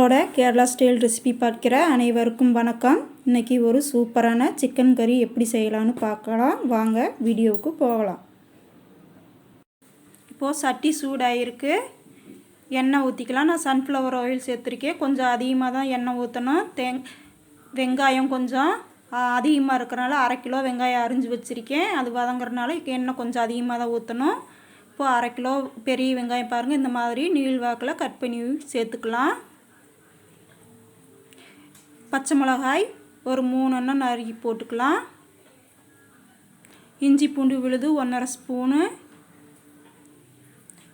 நம்மளோட Kerala style recipe பார்க்கிற அனைவருக்கும் வணக்கம். இன்றைக்கி ஒரு சூப்பரான சிக்கன் கறி எப்படி செய்யலான்னு பார்க்கலாம். வாங்க வீடியோவுக்கு போகலாம். இப்போது சட்டி சூடாகிருக்கு, எண்ணெய் ஊற்றிக்கலாம். நான் சன்ஃப்ளவர் ஆயில் சேர்த்துருக்கேன். கொஞ்சம் அதிகமாக தான் எண்ணெய் ஊற்றணும். வெங்காயம் கொஞ்சம் அதிகமாக இருக்கிறனால 1/2 கிலோ வெங்காயம் அரிஞ்சு வச்சுருக்கேன். அது வதங்குறதுனால எண்ணெய் கொஞ்சம் அதிகமாக தான் ஊற்றணும். இப்போது 1/2 கிலோ பெரிய வெங்காயம் பாருங்கள், இந்த மாதிரி நீள்வாக்கில் கட் பண்ணி சேர்த்துக்கலாம். பச்சை மிளகாய் ஒரு 3 எண்ணம் நறுக்கி போட்டுக்கலாம். இஞ்சி பூண்டு விழுது 1/2 ஸ்பூனு.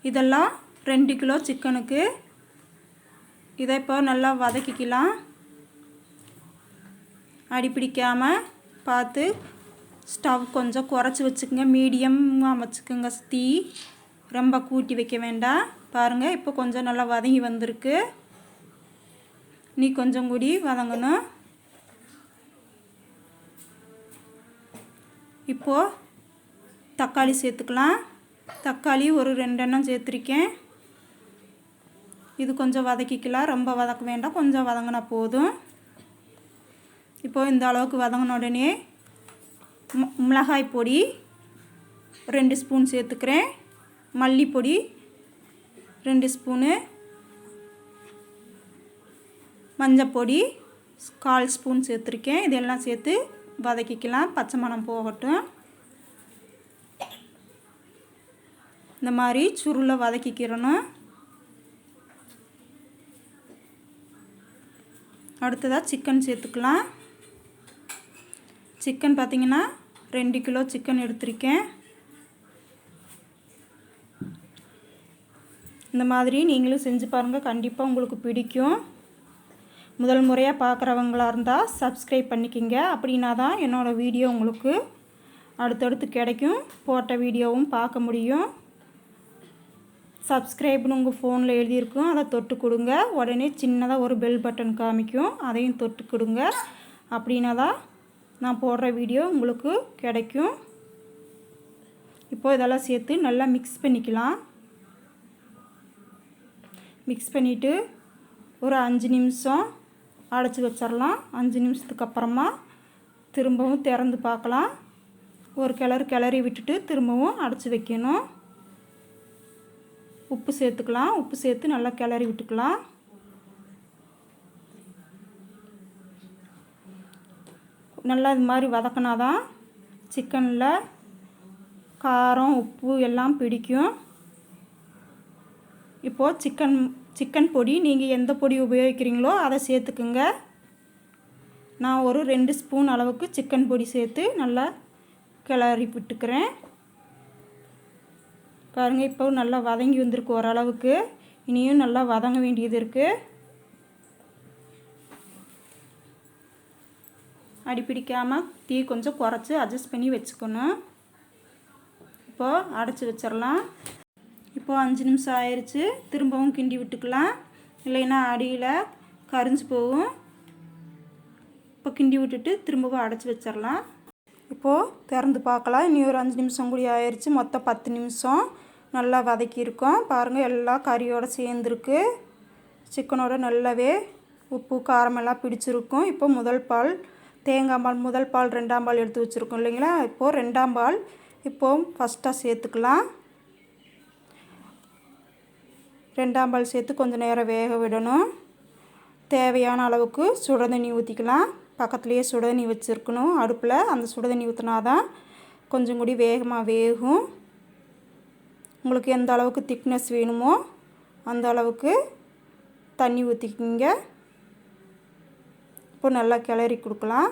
இதெல்லாம் 2 கிலோ சிக்கனுக்கு. இதை இப்போ நல்லா வதக்கிக்கலாம். அடிப்பிடிக்காமல் பார்த்து ஸ்டவ் கொஞ்சம் குறைச்சி வச்சுக்கோங்க. மீடியமாக வச்சுக்கோங்க. தீ ரொம்ப கூட்டி வைக்க வேண்டாம். பாருங்கள், இப்போ கொஞ்சம் நல்லா வதங்கி வந்திருக்கு. நீ கொஞ்சம் கூடி வதங்கணும். இப்போது தக்காளி சேர்த்துக்கலாம். தக்காளி ஒரு 2 எண்ணம் சேர்த்துருக்கேன். இது கொஞ்சம் வதக்கிக்கலாம். ரொம்ப வதக்க வேண்டாம், கொஞ்சம் வதங்கினா போதும். இப்போது இந்த அளவுக்கு வதங்கின உடனே மிளகாய் பொடி 2 ஸ்பூன் சேர்த்துக்கிறேன். மல்லிப்பொடி 2 ஸ்பூனு. மஞ்சப்பொடி 1/4 ஸ்பூன் சேர்த்துருக்கேன். இதெல்லாம் சேர்த்து வதக்கிக்கலாம். பச்சை மணம் போகட்டும். இந்த மாதிரி சுருளை வதக்கிக்கிறணும். அடுத்ததாக சிக்கன் சேர்த்துக்கலாம். சிக்கன் பார்த்திங்கன்னா 2 கிலோ சிக்கன் எடுத்திருக்கேன். இந்த மாதிரி நீங்களும் செஞ்சு பாருங்கள், கண்டிப்பாக உங்களுக்கு பிடிக்கும். முதல் முறையாக பார்க்குறவங்களா இருந்தால் சப்ஸ்கிரைப் பண்ணிக்கிங்க. அப்படின்னா தான் என்னோடய வீடியோ உங்களுக்கு அடுத்தடுத்து கிடைக்கும். போட்ட வீடியோவும் பார்க்க முடியும். சப்ஸ்கிரைப்னு உங்கள் ஃபோனில் எழுதியிருக்கும், அதை தொட்டு கொடுங்க. உடனே சின்னதாக ஒரு பெல் பட்டன் காமிக்கும், அதையும் தொட்டு கொடுங்க. அப்படின்னா தான் நான் போடுற வீடியோ உங்களுக்கு கிடைக்கும். இப்போது இதெல்லாம் சேர்த்து நல்லா மிக்ஸ் பண்ணிக்கலாம். மிக்ஸ் பண்ணிவிட்டு ஒரு 5 நிமிஷம் அடைச்சி வச்சிடலாம். 5 நிமிஷத்துக்கு அப்புறமா திரும்பவும் திறந்து பார்க்கலாம். ஒரு கிளறி விட்டுட்டு திரும்பவும் அடைச்சி வைக்கணும். உப்பு சேர்த்துக்கலாம். உப்பு சேர்த்து நல்லா கிளறி விட்டுக்கலாம். நல்லா இது மாதிரி வதக்கினா தான் சிக்கனில் காரம் உப்பு எல்லாம் பிடிக்கும். இப்போது சிக்கன் பொடி நீங்கள் எந்த பொடி உபயோகிக்கிறீங்களோ அதை சேர்த்துக்குங்க. நான் ஒரு 2 ஸ்பூன் அளவுக்கு சிக்கன் பொடி சேர்த்து நல்லா கிளறி விட்டுக்கிறேன். பாருங்கள், இப்போ நல்லா வதங்கி வந்திருக்கு ஓரளவுக்கு. இனியும் நல்லா வதங்க வேண்டியது இருக்குது. அடிப்பிடிக்காமல் தீ கொஞ்சம் குறைச்சி அட்ஜஸ்ட் பண்ணி வச்சுக்கணும். இப்போது அடைச்சி வச்சிடலாம். இப்போது 5 நிமிஷம் ஆயிடுச்சு. திரும்பவும் கிண்டி விட்டுக்கலாம், இல்லைன்னா அடியில் கரிஞ்சு போகும். இப்போ கிண்டி விட்டுட்டு திரும்பவும் அடைச்சி வச்சிடலாம். இப்போது திறந்து பார்க்கலாம். இனி ஒரு 5 நிமிஷம் கூடி ஆயிடுச்சு. மொத்தம் 10 நிமிஷம் நல்லா வதக்கியிருக்கோம். பாருங்கள், எல்லாம் கறியோடு சேர்ந்துருக்கு. சிக்கனோட நல்லாவே உப்பு காரமெல்லாம் பிடிச்சிருக்கும். இப்போ தேங்காய் பால் முதல் பால் 2ஆம் பால் எடுத்து வச்சுருக்கோம் இல்லைங்களா. இப்போது 2ஆம் பால் இப்போது ஃபஸ்ட்டாக சேர்த்துக்கலாம். 2ஆம் பால் சேர்த்து கொஞ்சம் நேரம் வேக விடணும். தேவையான அளவுக்கு சுடுதண்ணி ஊற்றிக்கலாம். பக்கத்துலேயே சுடுதண்ணி வச்சுருக்கணும் அடுப்பில். அந்த சுடுதண்ணி ஊற்றினா தான் கொஞ்சம் கூடி வேகமாக வேகும். உங்களுக்கு எந்த அளவுக்கு திக்னஸ் வேணுமோ அந்த அளவுக்கு தண்ணி ஊற்றிக்கிங்க. இப்போ நல்லா கிளறி கொடுக்கலாம்.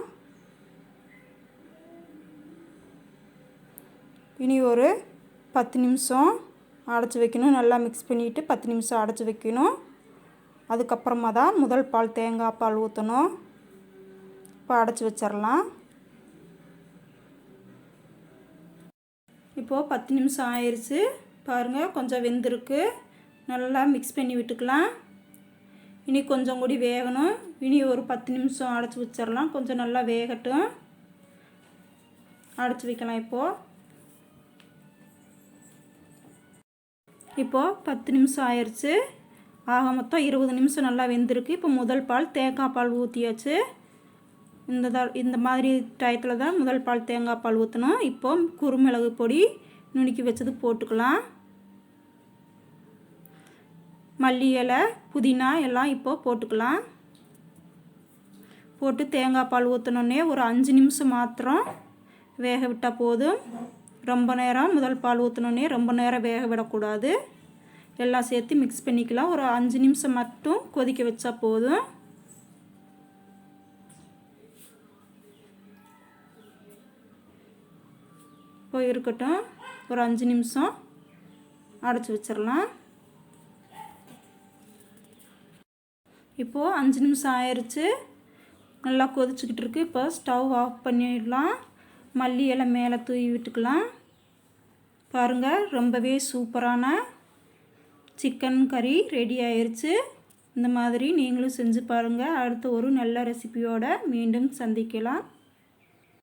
இனி ஒரு 10 நிமிஷம் அடைச்சி வைக்கணும். நல்லா மிக்ஸ் பண்ணிவிட்டு 10 நிமிஷம் அடைச்சி வைக்கணும். அதுக்கப்புறமா தான் முதல் பால் தேங்காய் பால் ஊற்றணும். இப்போ அடைச்சி வச்சிடலாம். இப்போது 10 நிமிஷம் ஆயிடுச்சு. பாருங்கள், கொஞ்சம் வெந்திருக்கு. நல்லா மிக்ஸ் பண்ணி விட்டுக்கலாம். இனி கொஞ்சம் கூடி வேகணும். இனி ஒரு 10 நிமிஷம் அடைச்சி வச்சிடலாம். கொஞ்சம் நல்லா வேகட்டும். அடைச்சி வைக்கலாம். இப்போது 10 நிமிஷம் ஆயிடுச்சு. ஆக மொத்தம் 20 நிமிஷம் நல்லா வெந்திருக்கு. இப்போ முதல் பால் தேங்காய் பால் ஊற்றியாச்சு. இந்த மாதிரி டயத்தில் தான் முதல் பால் தேங்காய் பால் ஊற்றணும். இப்போ குறுமிளகு பொடி நுணுக்கி வச்சது போட்டுக்கலாம். மல்லி இலை, புதினா எல்லாம் இப்போ போட்டுக்கலாம். போட்டு தேங்காய் பால் ஊற்றினோடனே ஒரு 5 நிமிஷம் மாத்திரம் வேக விட்டால் போதும். ரொம்ப நேரம் முதல் பால் ஊற்றினோடனே ரொம்ப நேரம் வேக விடக்கூடாது. எல்லாம் சேர்த்து மிக்ஸ் பண்ணிக்கலாம். ஒரு 5 நிமிஷம் மட்டும் கொதிக்க வச்சா போதும். இப்போ இருக்கட்டும். ஒரு 5 நிமிஷம் அடைச்சி வச்சிடலாம். இப்போது 5 நிமிஷம் ஆயிடுச்சு. நல்லா கொதிச்சுக்கிட்டு இருக்குது. இப்போ ஸ்டவ் ஆஃப் பண்ணிடலாம். மல்லி இலை மேலே தூவி விட்டுக்கலாம். பாருங்கள், ரொம்பவே சூப்பரான சிக்கன் கறி ரெடி ஆயிடுச்சு. இந்த மாதிரி நீங்களும் செஞ்சு பாருங்கள். அடுத்த ஒரு நல்ல ரெசிபியோடு மீண்டும் சந்திக்கலாம்.